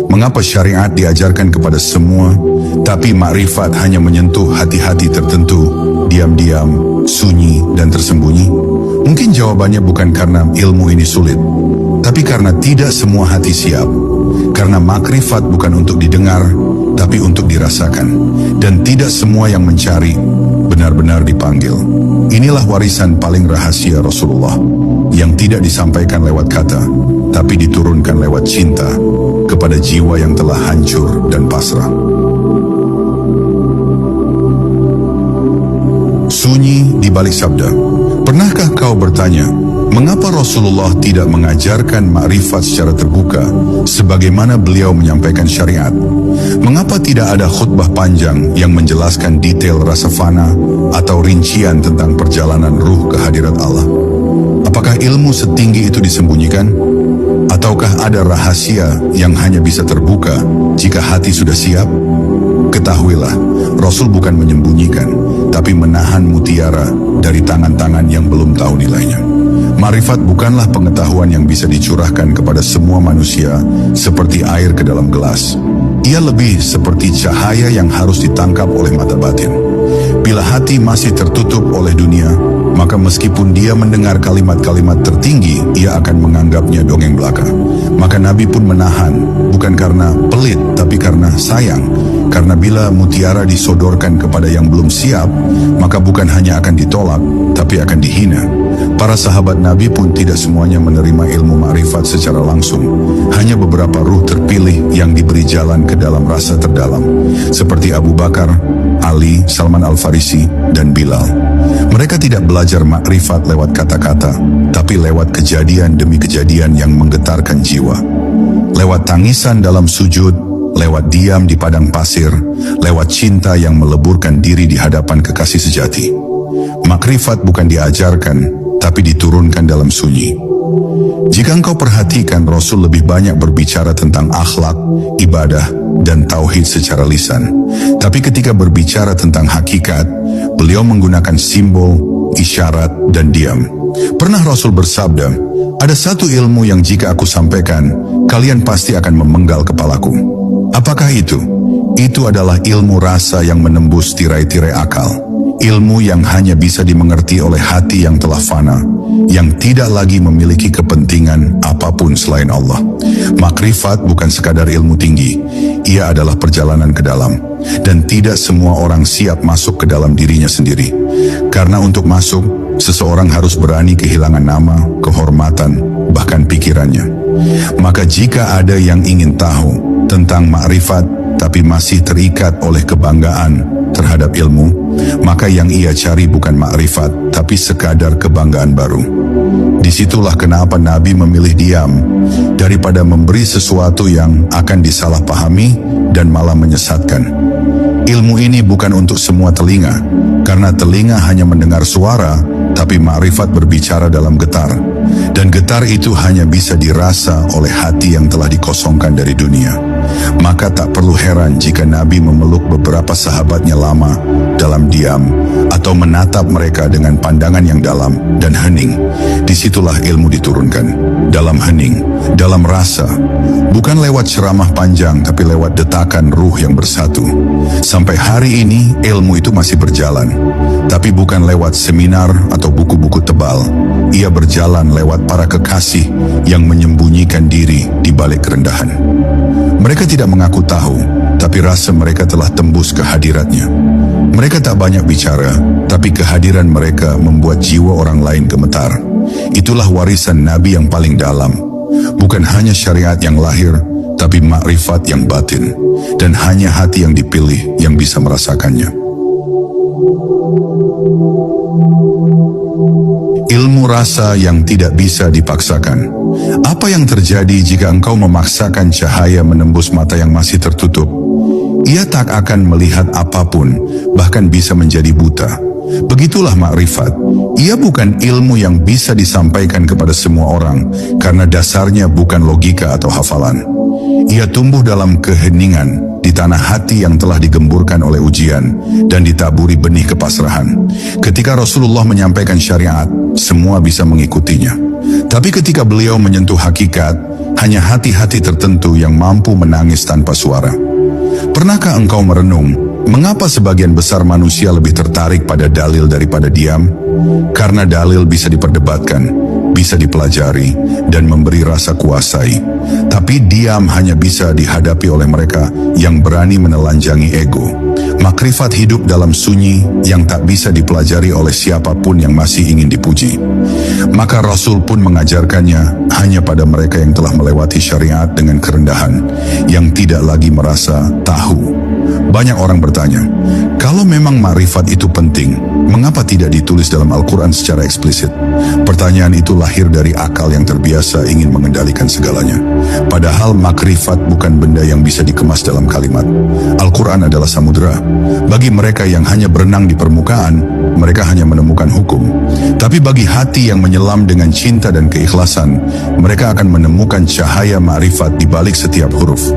Mengapa syariat diajarkan kepada semua, tapi makrifat hanya menyentuh hati-hati tertentu, diam-diam, sunyi, dan tersembunyi? Mungkin jawabannya bukan karena ilmu ini sulit, tapi karena tidak semua hati siap. Karena makrifat bukan untuk didengar, tapi untuk dirasakan. Dan tidak semua yang mencari benar-benar dipanggil. Inilah warisan paling rahasia Rasulullah, yang tidak disampaikan lewat kata, tapi diturunkan lewat cinta kepada jiwa yang telah hancur dan pasrah. Sunyi di balik sabda. Pernahkah kau bertanya, mengapa Rasulullah tidak mengajarkan makrifat secara terbuka sebagaimana beliau menyampaikan syariat? Mengapa tidak ada khutbah panjang yang menjelaskan detail rasa fana atau rincian tentang perjalanan ruh ke hadirat Allah? Apakah ilmu setinggi itu disembunyikan? Ataukah ada rahasia yang hanya bisa terbuka jika hati sudah siap? Ketahuilah, Rasul bukan menyembunyikan, tapi menahan mutiara dari tangan-tangan yang belum tahu nilainya. Makrifat bukanlah pengetahuan yang bisa dicurahkan kepada semua manusia seperti air ke dalam gelas. Ia lebih seperti cahaya yang harus ditangkap oleh mata batin. Bila hati masih tertutup oleh dunia, maka meskipun dia mendengar kalimat-kalimat tertinggi, ia akan menganggapnya dongeng belaka. Maka Nabi pun menahan, bukan karena pelit, tapi karena sayang. Karena bila mutiara disodorkan kepada yang belum siap, maka bukan hanya akan ditolak, tapi akan dihina. Para sahabat Nabi pun tidak semuanya menerima ilmu makrifat secara langsung. Hanya beberapa ruh terpilih yang diberi jalan ke dalam rasa terdalam, seperti Abu Bakar, Ali, Salman Al-Farisi, dan Bilal. Mereka tidak belajar makrifat lewat kata-kata, tapi lewat kejadian demi kejadian yang menggetarkan jiwa. Lewat tangisan dalam sujud, lewat diam di padang pasir, lewat cinta yang meleburkan diri di hadapan kekasih sejati. Makrifat bukan diajarkan, tapi diturunkan dalam sunyi. Jika engkau perhatikan, Rasul lebih banyak berbicara tentang akhlak, ibadah, dan tauhid secara lisan. Tapi ketika berbicara tentang hakikat, beliau menggunakan simbol, isyarat, dan diam. Pernah Rasul bersabda, ada satu ilmu yang jika aku sampaikan, kalian pasti akan memenggal kepalaku. Apakah itu? Itu adalah ilmu rasa yang menembus tirai-tirai akal. Ilmu yang hanya bisa dimengerti oleh hati yang telah fana, yang tidak lagi memiliki kepentingan apapun selain Allah. Makrifat bukan sekadar ilmu tinggi, ia adalah perjalanan ke dalam. Dan tidak semua orang siap masuk ke dalam dirinya sendiri. Karena untuk masuk, seseorang harus berani kehilangan nama, kehormatan, bahkan pikirannya. Maka jika ada yang ingin tahu tentang makrifat, tapi masih terikat oleh kebanggaan terhadap ilmu, maka yang ia cari bukan makrifat, tapi sekadar kebanggaan baru. Disitulah kenapa Nabi memilih diam, daripada memberi sesuatu yang akan disalahpahami dan malah menyesatkan. Ilmu ini bukan untuk semua telinga, karena telinga hanya mendengar suara, tapi makrifat berbicara dalam getar. Dan getar itu hanya bisa dirasa oleh hati yang telah dikosongkan dari dunia. Maka tak perlu heran jika Nabi memeluk beberapa sahabatnya lama dalam diam, atau menatap mereka dengan pandangan yang dalam dan hening. Disitulah ilmu diturunkan, dalam hening, dalam rasa, bukan lewat ceramah panjang, tapi lewat detakan ruh yang bersatu. Sampai hari ini ilmu itu masih berjalan, tapi bukan lewat seminar atau buku-buku tebal. Ia berjalan lewat para kekasih yang menyembunyikan diri di balik kerendahan. Mereka tidak mengaku tahu, tapi rasa mereka telah tembus ke hadiratnya. Mereka tak banyak bicara, tapi kehadiran mereka membuat jiwa orang lain gemetar. Itulah warisan Nabi yang paling dalam. Bukan hanya syariat yang lahir, tapi makrifat yang batin. Dan hanya hati yang dipilih yang bisa merasakannya. Ilmu rasa yang tidak bisa dipaksakan. Apa yang terjadi jika engkau memaksakan cahaya menembus mata yang masih tertutup? Ia tak akan melihat apapun, bahkan bisa menjadi buta. Begitulah makrifat. Ia bukan ilmu yang bisa disampaikan kepada semua orang, karena dasarnya bukan logika atau hafalan. Ia tumbuh dalam keheningan, di tanah hati yang telah digemburkan oleh ujian, dan ditaburi benih kepasrahan. Ketika Rasulullah menyampaikan syariat, semua bisa mengikutinya. Tapi ketika beliau menyentuh hakikat, hanya hati-hati tertentu yang mampu menangis tanpa suara. Pernahkah engkau merenung, mengapa sebagian besar manusia lebih tertarik pada dalil daripada diam? Karena dalil bisa diperdebatkan, bisa dipelajari, dan memberi rasa kuasai. Tapi diam hanya bisa dihadapi oleh mereka yang berani menelanjangi ego. Makrifat hidup dalam sunyi yang tak bisa dipelajari oleh siapapun yang masih ingin dipuji. Maka Rasul pun mengajarkannya hanya pada mereka yang telah melewati syariat dengan kerendahan, yang tidak lagi merasa tahu. Banyak orang bertanya, kalau memang makrifat itu penting, mengapa tidak ditulis dalam Al-Quran secara eksplisit? Pertanyaan itu lahir dari akal yang terbiasa ingin mengendalikan segalanya. Padahal makrifat bukan benda yang bisa dikemas dalam kalimat. Al-Quran adalah samudera. Bagi mereka yang hanya berenang di permukaan, mereka hanya menemukan hukum. Tapi bagi hati yang menyelam dengan cinta dan keikhlasan, mereka akan menemukan cahaya makrifat di balik setiap huruf.